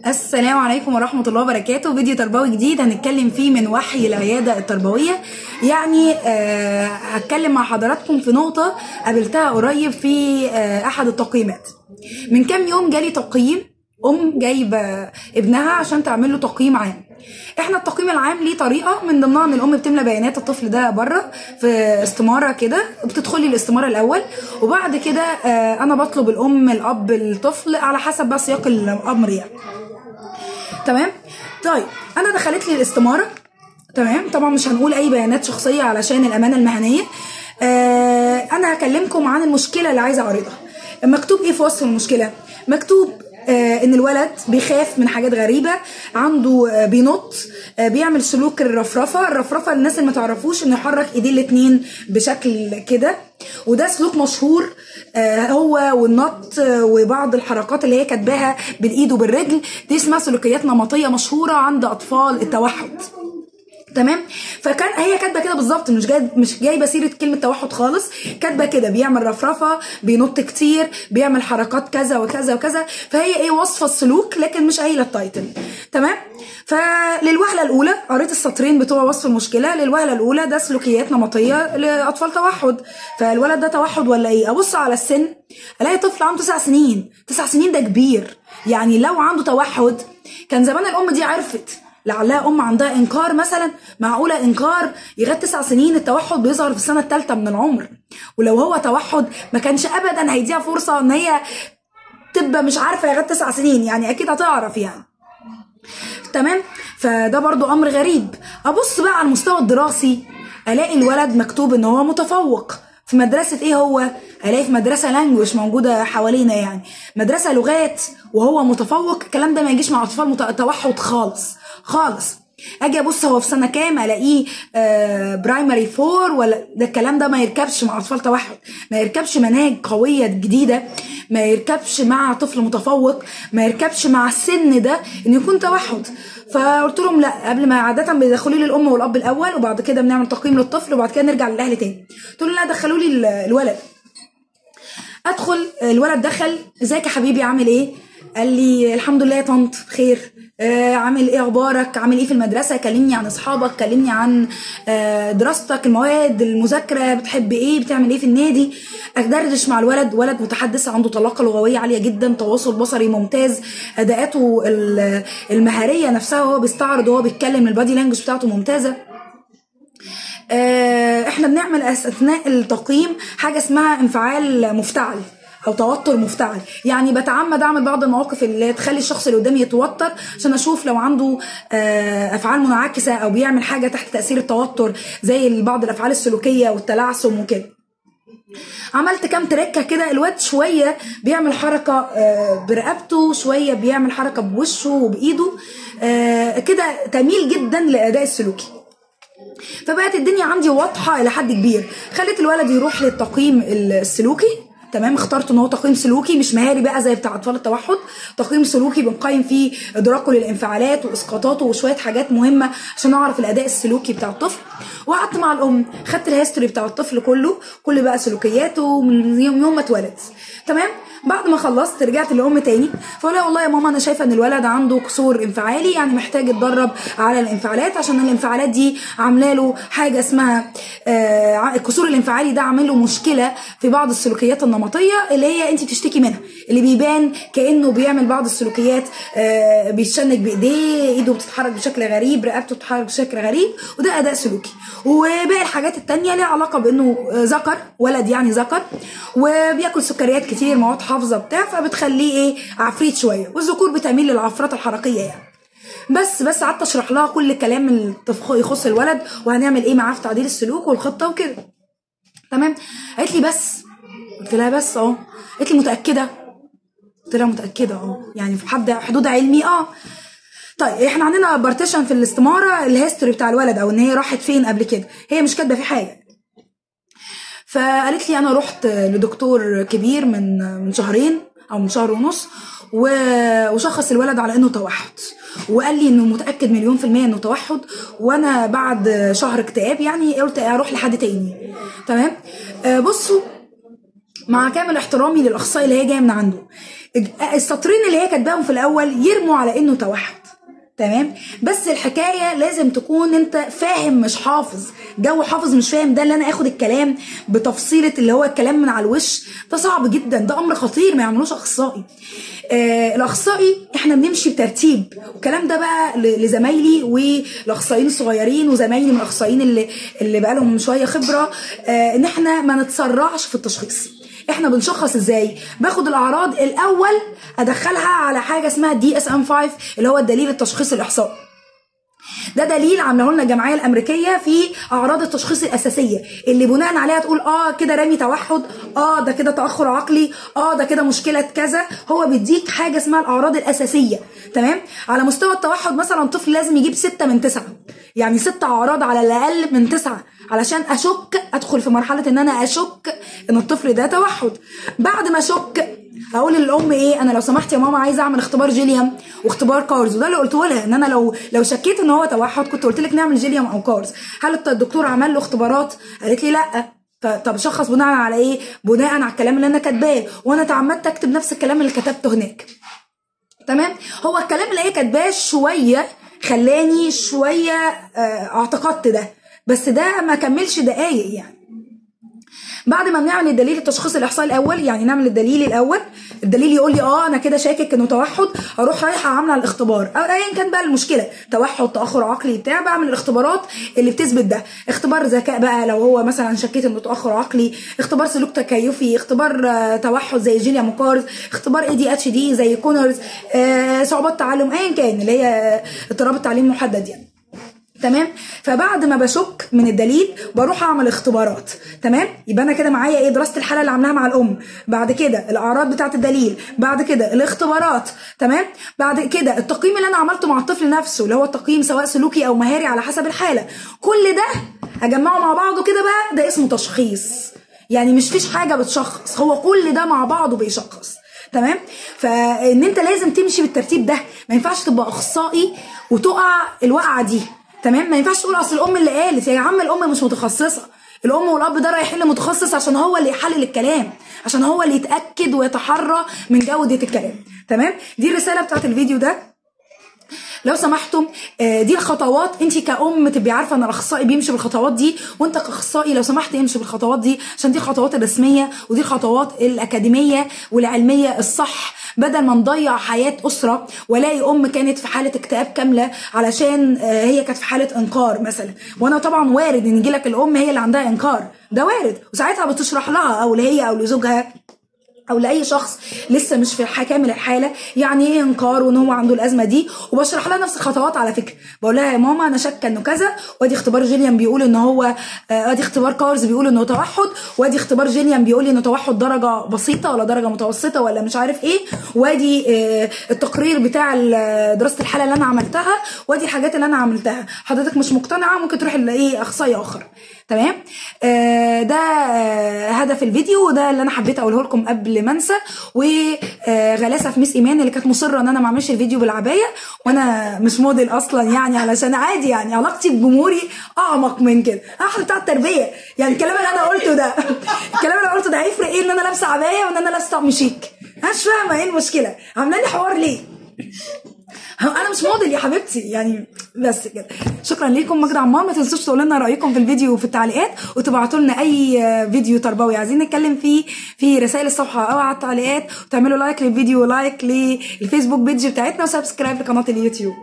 السلام عليكم ورحمة الله وبركاته. فيديو تربوي جديد هنتكلم فيه من وحي العيادة التربوية. يعني هتكلم مع حضراتكم في نقطة قابلتها قريب في أحد التقييمات. من كام يوم جالي تقييم جايبة ابنها عشان تعمل له تقييم عام. احنا التقييم العام ليه طريقه، من ضمنها ان الام بتملى بيانات الطفل ده بره في استماره كده، بتدخلي الاستماره الاول وبعد كده انا بطلب الاب الطفل على حسب بقى سياق الامر يعني. تمام. طيب انا دخلت لي الاستماره، تمام. طبعا مش هنقول اي بيانات شخصيه علشان الامانه المهنيه. انا هكلمكم عن المشكله اللي عايزه اعرضها. مكتوب ايه في وصف المشكله؟ مكتوب ان الولد بيخاف من حاجات غريبه، عنده بينط، بيعمل سلوك الرفرفه للناس اللي ما تعرفوش، انه يحرك ايديه الاتنين بشكل كده، وده سلوك مشهور. هو والنط وبعض الحركات اللي هي كاتباها بالايد وبالرجل دي اسمها سلوكيات نمطيه مشهوره عند اطفال التوحد. تمام. فكان هي كاتبه كده بالظبط، مش جايبه سيره كلمه توحد خالص، كاتبه كده بيعمل رفرفه، بينط كتير، بيعمل حركات كذا وكذا وكذا. فهي ايه، وصفه السلوك لكن مش قايله التايتل. تمام. فللوهله الاولى قريت السطرين بتوع وصف المشكله. للوهله الاولى ده سلوكيات نمطيه لاطفال توحد، فالولد ده توحد ولا ايه؟ ابص على السن الاقي طفل عنده 9 سنين. 9 سنين ده كبير، يعني لو عنده توحد كان زمان الام دي عرفت، لعلها عندها انكار مثلا. معقوله انكار يغاد 9 سنين؟ التوحد بيظهر في السنه الثالثه من العمر، ولو هو توحد ما كانش ابدا هيديها فرصه ان هي تبقى مش عارفه يغاد 9 سنين، يعني اكيد هتعرف يعني. تمام. فده برضو امر غريب. ابص بقى على المستوى الدراسي الاقي الولد مكتوب ان هو متفوق في مدرسه ايه، هو الاقي في مدرسه لانجوج موجوده حوالينا، يعني مدرسه لغات وهو متفوق. الكلام ده ما يجيش مع اطفال توحد خالص خالص. اجي ابص هو في سنه كام الاقيه برايمري 4 ولا ده. الكلام ده ما يركبش مع اطفال توحد، ما يركبش مناهج قويه جديده، ما يركبش مع طفل متفوق، ما يركبش مع السن ده انه يكون توحد. فقلت لهم لا، قبل ما عاده بيدخلوا لي الام والاب الاول وبعد كده بنعمل تقييم للطفل وبعد كده نرجع للاهل تاني. قلت لهم لا، دخلوا لي الولد. ادخل الولد، دخل، ازيك يا حبيبي عامل ايه؟ قال لي الحمد لله يا طنط بخير. عامل ايه، اخبارك، عامل ايه في المدرسه، كلمني عن اصحابك، كلمني عن دراستك، المواد، المذاكره، بتحب ايه، بتعمل ايه في النادي. ادردش مع الولد. ولد متحدث، عنده طلاقه لغويه عاليه جدا، تواصل بصري ممتاز، اداءاته المهاريه نفسها وهو بيستعرض وهو بيتكلم، البادي لانجوج بتاعته ممتازه. احنا بنعمل اثناء التقييم حاجه اسمها انفعال مفتعل او توتر مفتعل، يعني بتعمد اعمل بعض المواقف اللي تخلي الشخص اللي قدامي يتوتر عشان اشوف لو عنده افعال منعكسه او بيعمل حاجه تحت تاثير التوتر زي بعض الافعال السلوكيه والتلعثم وكده. عملت كام تركه كده. الواد شويه بيعمل حركه برقبته، شويه بيعمل حركه بوشه وبايده، كده تميل جدا للاداء السلوكي. فبقت الدنيا عندي واضحه الى حد كبير. خليت الولد يروح للتقييم السلوكي. تمام. اخترت ان هو تقييم سلوكي مش مهاري بقى زي بتاع اطفال التوحد، تقييم سلوكي بنقيم فيه ادراكه للانفعالات واسقاطاته وشويه حاجات مهمه عشان اعرف الاداء السلوكي بتاع الطفل. وقعدت مع الام، خدت الهيستوري بتاع الطفل كله، كل بقى سلوكياته من يوم ما اتولد. تمام. بعد ما خلصت رجعت للام تاني، فقول لها والله يا ماما انا شايفه ان الولد عنده كسور انفعالي، يعني محتاج يتدرب على الانفعالات عشان الانفعالات دي عامله له حاجه اسمها الكسور الانفعالي ده عامل له مشكله في بعض السلوكيات النمطيه اللي هي انت بتشتكي منها، اللي بيبان كانه بيعمل بعض السلوكيات، بيتشنج بايديه، ايده بتتحرك بشكل غريب، رقبته بتتحرك بشكل غريب، وده اداء سلوكي. وباقي الحاجات التانيه ليها علاقه بانه ذكر، ولد يعني ذكر، وبياكل سكريات كتير، مواد حافظه بتاع، فبتخليه ايه، عفريت شويه، والذكور بتميل للعفرات الحركيه يعني. بس قعدت اشرح لها كل الكلام اللي يخص الولد وهنعمل ايه معاه في تعديل السلوك والخطه وكده. تمام. قالت لي بس. قلت لها بس قالت لي متاكده؟ قلت لها متاكده يعني في حدود علمي طيب احنا عندنا بارتيشن في الاستماره الهيستوري بتاع الولد او ان هي راحت فين قبل كده، هي مش كاتبه فيه حاجه. فقالت لي انا رحت لدكتور كبير من شهرين او من شهر ونص وشخص الولد على انه توحد، وقال لي انه متاكد مليون في الميه انه توحد، وانا بعد شهر اكتئاب يعني قلت اروح لحد تاني. تمام. بصوا، مع كامل احترامي للاخصائي اللي هي جايه من عنده، السطرين اللي هي كاتباهم في الاول يرموا على انه توحد. تمام، بس الحكايه لازم تكون انت فاهم مش حافظ. جو حافظ مش فاهم ده اللي انا اخد الكلام بتفصيله اللي هو الكلام من على الوش، ده صعب جدا، ده امر خطير ما يعملوش اخصائي. الاخصائي احنا بنمشي بترتيب، والكلام ده بقى لزمايلي والاخصائيين الصغيرين وزمايلي من الاخصائيين اللي بقى لهم شويه خبره، ان احنا ما نتسرعش في التشخيص. احنا بنشخص ازاي؟ باخد الاعراض الاول ادخلها على حاجه اسمها DSM-5 اللي هو الدليل التشخيصي الاحصائي. ده دليل عامله لنا الجمعيه الامريكيه في اعراض التشخيص الاساسيه اللي بناء عليها تقول كده رامي توحد، ده كده تاخر عقلي، ده كده مشكله كذا. هو بيديك حاجه اسمها الاعراض الاساسيه. تمام، على مستوى التوحد مثلا طفل لازم يجيب 6 من 9، يعني 6 اعراض على الاقل من 9 علشان اشك، ادخل في مرحله ان انا اشك ان الطفل ده توحد. بعد ما اشك اقول للام ايه؟ انا لو سمحت يا ماما عايزه اعمل اختبار جيليام واختبار كارز. وده اللي قلته لها، ان انا لو شكيت ان هو توحد كنت قلت لك نعمل جيليام او كارز. هل الدكتور عمل له اختبارات؟ قالت لي لا. طب شخص بناء على ايه؟ بناء على الكلام اللي انا كاتباه، وانا تعمدت اكتب نفس الكلام اللي كتبته هناك. تمام، هو الكلام اللي هي كاتباه شويه خلاني شويه اعتقدت ده، بس ده ما كملش دقايق يعني. بعد ما بنعمل الدليل التشخيصي الاحصائي الاول، يعني نعمل الدليل الاول، الدليل يقول لي انا كده شاكك انه توحد، اروح رايحه عامله الاختبار او ايا كان بقى المشكله، توحد تاخر عقلي بتاع، بعمل الاختبارات اللي بتثبت ده. اختبار ذكاء بقى لو هو مثلا شكيت انه تاخر عقلي، اختبار سلوك تكيفي، اختبار توحد زي جيليام وكارز، اختبار ADHD زي كونرز، صعوبات تعلم ايا كان اللي هي اضطراب التعليم محدد يعني. تمام، فبعد ما بشك من الدليل بروح اعمل اختبارات. تمام، يبقى انا كده معايا دراسه الحاله اللي عاملاها مع الام، بعد كده الاعراض بتاعه الدليل، بعد كده الاختبارات. تمام، بعد كده التقييم اللي انا عملته مع الطفل نفسه اللي هو التقييم سواء سلوكي او مهاري على حسب الحاله. كل ده اجمعه مع بعضه كده بقى، ده اسمه تشخيص. يعني مش فيش حاجه بتشخص، هو كل ده مع بعضه بيشخص. تمام، فان انت لازم تمشي بالترتيب ده، ما ينفعش تبقى اخصائي وتقع الوقعه دي. تمام، ما ينفعش تقول اصل الام اللي قالت. يا عم الام مش متخصصه، الام والاب ده رايحين لمتخصص عشان هو اللي يحلل الكلام، عشان هو اللي يتاكد ويتحرى من جوده الكلام. تمام، دي الرساله بتاعت الفيديو ده. لو سمحتم دي الخطوات، انت كأم تبقي عارفه ان الاخصائي بيمشي بالخطوات دي، وانت كاخصائي لو سمحت امشي بالخطوات دي، عشان دي الخطوات الرسميه ودي الخطوات الاكاديميه والعلميه الصح، بدل ما نضيع حياه اسره والاقي ام كانت في حاله اكتئاب كامله علشان هي كانت في حاله انكار مثلا. وانا طبعا وارد ان يجي لك الام هي اللي عندها انكار، ده وارد، وساعتها بتشرح لها او لهي او لزوجها او لاي شخص لسه مش في كامل الحاله يعني ايه انكار وان هو عنده الازمه دي، وبشرح لها نفس الخطوات على فكره. بقول لها يا ماما انا شاكه انه كذا، وادي اختبار جيليام بيقول ان هو ادي اختبار كارز بيقول انه توحد، وادي اختبار جيليام بيقول انه توحد درجه بسيطه ولا درجه متوسطه ولا مش عارف ايه، وادي التقرير بتاع دراسه الحاله اللي انا عملتها، وادي الحاجات اللي انا عملتها. حضرتك مش مقتنعه ممكن تروحي لايه اخصائي اخر. تمام، ده هدف الفيديو، وده اللي انا حبيت اقوله لكم قبل ما انسى. وغلاسه في ميس ايمان اللي كانت مصره ان انا ما اعملش الفيديو بالعبايه، وانا مش موديل اصلا يعني، علشان عادي يعني علاقتي بجمهوري اعمق من كده. احنا بتاع التربيه يعني، الكلام اللي انا قلته ده الكلام اللي انا قلته ده هيفرق ايه ان انا لابسه عبايه وان انا لابسه طقم شيك؟ انا مش فاهمه ايه المشكله، عامله لي حوار ليه؟ انا مش موديل يا حبيبتي يعني. بس كده، شكرا ليكم. ماجدة عمار، ما تنسوش تقولوا لنا رايكم في الفيديو في التعليقات، وتبعتوا لنا اي فيديو تربوي عايزين نتكلم فيه في رسائل الصفحه او على التعليقات، وتعملوا لايك للفيديو ولايك للفيسبوك بيج بتاعتنا وسبسكرايب لقناه اليوتيوب.